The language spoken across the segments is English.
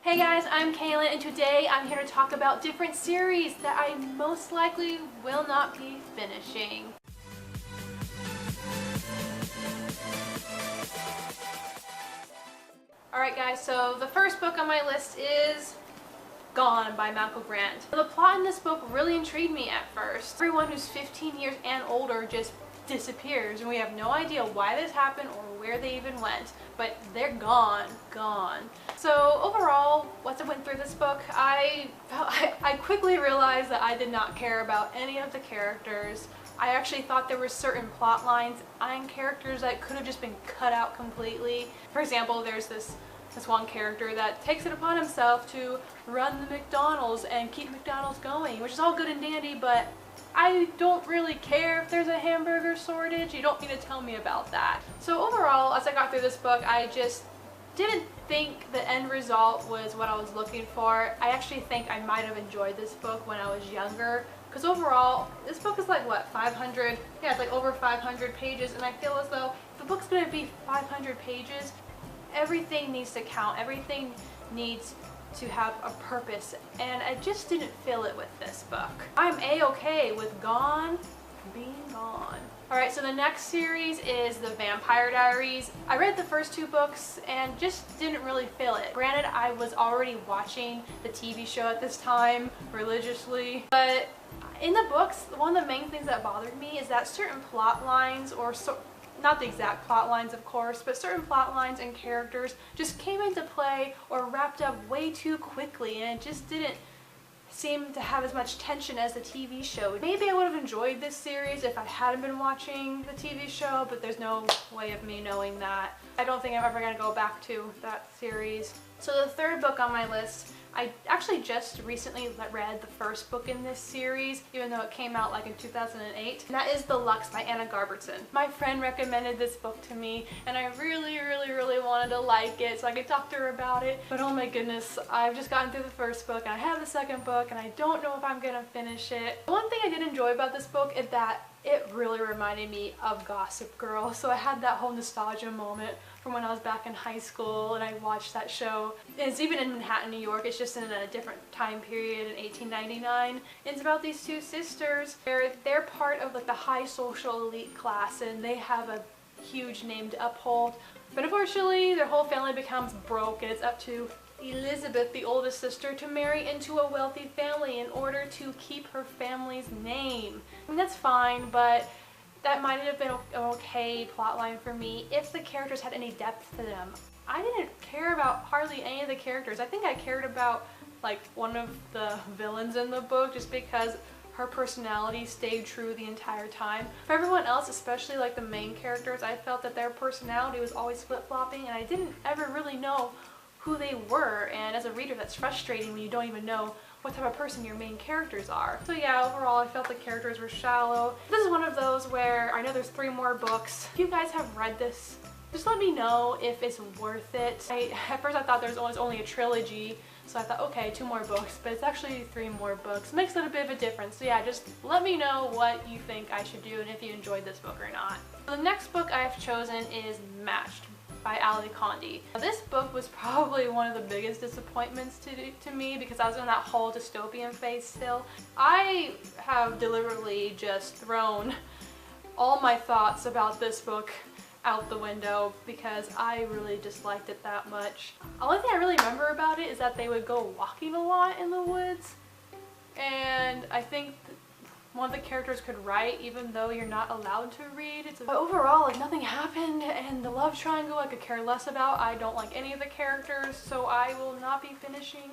Hey guys, I'm Kaylin and today I'm here to talk about different series that I most likely will not be finishing. Alright guys, so the first book on my list is Gone by Malcolm Grant. The plot in this book really intrigued me at first. Everyone who's 15 years and older just disappears and we have no idea why this happened or where they even went, but they're gone. So overall, once I went through this book, I quickly realized that I did not care about any of the characters. I actually thought there were certain plot lines and characters that could have just been cut out completely. For example, there's this one character that takes it upon himself to run the McDonald's and keep McDonald's going, which is all good and dandy, but I don't really care if there's a hamburger shortage. You don't need to tell me about that. So overall, as I got through this book, I just didn't think the end result was what I was looking for. I actually think I might have enjoyed this book when I was younger, because overall, this book is like what, 500? Yeah, it's like over 500 pages, and I feel as though if the book's going to be 500 pages, everything needs to count. Everything needs to have a purpose, and I just didn't feel it with this book. I'm a-okay with Gone being gone. Alright, so the next series is The Vampire Diaries. I read the first two books and just didn't really feel it. Granted, I was already watching the TV show at this time religiously, but in the books, one of the main things that bothered me is that certain plot lines, or not the exact plot lines of course, but certain plot lines and characters just came into play or wrapped up way too quickly, and it just didn't seem to have as much tension as the TV show. Maybe I would have enjoyed this series if I hadn't been watching the TV show, but there's no way of me knowing that. I don't think I'm ever going to go back to that series. So the third book on my list, I actually just recently read the first book in this series, even though it came out like in 2008, and that is The Lux by Anna Garberson. My friend recommended this book to me, and I really wanted to like it so I could talk to her about it, but oh my goodness, I've just gotten through the first book, and I have the second book, and I don't know if I'm gonna finish it. One thing I did enjoy about this book is that it really reminded me of Gossip Girl, so I had that whole nostalgia moment from when I was back in high school and I watched that show. And it's even in Manhattan, New York, it's just in a different time period in 1899. It's about these two sisters. They're part of like the high social elite class and they have a huge name to uphold. But unfortunately, their whole family becomes broke and it's up to Elizabeth, the oldest sister, to marry into a wealthy family in order to keep her family's name. I mean, that's fine, but that might have been an okay plotline for me if the characters had any depth to them. I didn't care about hardly any of the characters. I think I cared about like one of the villains in the book just because her personality stayed true the entire time. For everyone else, especially like the main characters, I felt that their personality was always flip-flopping and I didn't ever really know who they were, and as a reader that's frustrating when you don't even know what type of person your main characters are. So yeah, overall I felt the characters were shallow. This is one of those where I know there's 3 more books. If you guys have read this, just let me know if it's worth it. At first I thought there was only a trilogy, so I thought okay, 2 more books, but it's actually 3 more books. Makes it a bit of a difference. So yeah, just let me know what you think I should do and if you enjoyed this book or not. So the next book I have chosen is Matched by Ali Condi. This book was probably one of the biggest disappointments to me because I was in that whole dystopian phase still. I have deliberately just thrown all my thoughts about this book out the window because I really disliked it that much. The only thing I really remember about it is that they would go walking a lot in the woods, and I think one of the characters could write even though you're not allowed to read. But overall, like, nothing happened, and the love triangle I could care less about. I don't like any of the characters, so I will not be finishing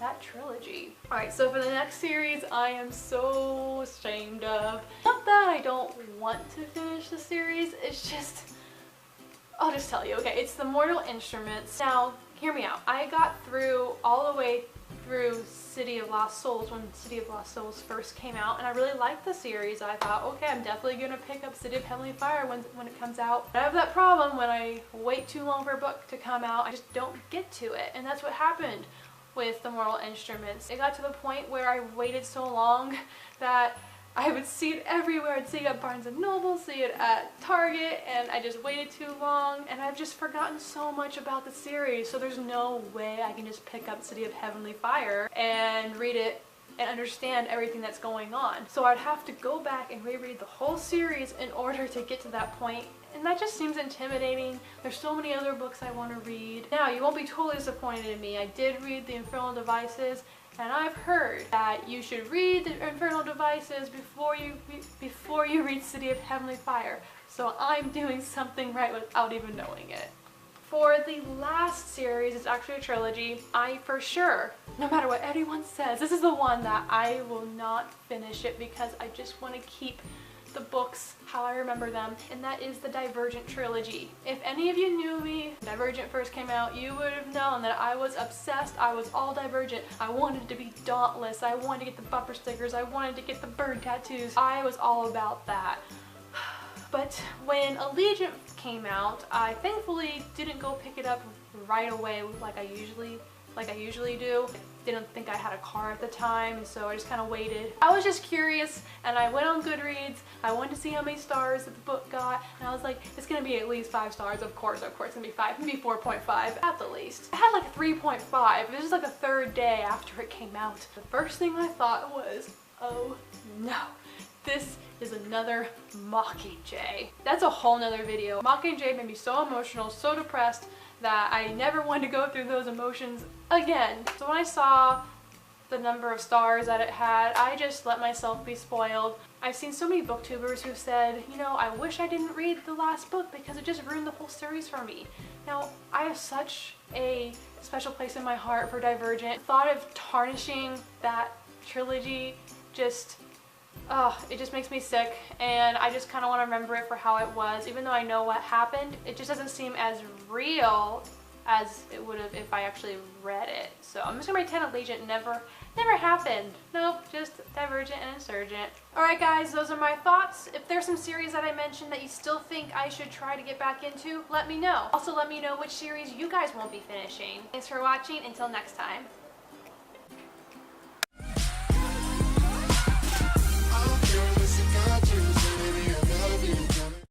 that trilogy. Alright, so for the next series I am so ashamed of. Not that I don't want to finish the series, it's just, I'll just tell you, okay, it's The Mortal Instruments. Now, hear me out. I got through all the way through City of Lost Souls when City of Lost Souls first came out, and I really liked the series. I thought, okay, I'm definitely gonna pick up City of Heavenly Fire when it comes out. But I have that problem when I wait too long for a book to come out, I just don't get to it, and that's what happened with The Mortal Instruments. It got to the point where I waited so long that I would see it everywhere. I'd see it at Barnes & Noble, see it at Target, and I just waited too long, and I've just forgotten so much about the series, so there's no way I can just pick up City of Heavenly Fire and read it and understand everything that's going on. So I'd have to go back and reread the whole series in order to get to that point, and that just seems intimidating. There's so many other books I want to read. Now, you won't be totally disappointed in me. I did read The Infernal Devices, and I've heard that you should read The Infernal Devices before you read City of Heavenly Fire. So I'm doing something right without even knowing it. For the last series, it's actually a trilogy. I for sure, no matter what anyone says, this is the one that I will not finish it because I just want to keep the books how I remember them, and that is the Divergent trilogy. If any of you knew me, Divergent first came out, you would have known that I was obsessed. I was all Divergent. I wanted to be Dauntless. I wanted to get the bumper stickers. I wanted to get the bird tattoos. I was all about that. But when Allegiant came out, I thankfully didn't go pick it up right away like I usually do. Didn't think I had a car at the time, so I just kind of waited. I was just curious, and I went on Goodreads. I wanted to see how many stars that the book got, and I was like, it's gonna be at least 5 stars. Of course, it's gonna be 5, maybe 4.5 at the least. I had like a 3.5. It was just like the 3rd day after it came out. The first thing I thought was, oh no, this is another Mockingjay. That's a whole nother video. Mockingjay made me so emotional, so depressed, that I never wanted to go through those emotions again. So when I saw the number of stars that it had, I just let myself be spoiled. I've seen so many booktubers who've said, you know, I wish I didn't read the last book because it just ruined the whole series for me. Now, I have such a special place in my heart for Divergent. The thought of tarnishing that trilogy just, it just makes me sick, and I just kind of want to remember it for how it was. Even though I know what happened, it just doesn't seem as real as it would have if I actually read it. So I'm just gonna pretend Allegiant never happened. Nope, just Divergent and Insurgent. Alright guys, those are my thoughts. If there's some series that I mentioned that you still think I should try to get back into, let me know. Also let me know which series you guys won't be finishing. Thanks for watching, until next time.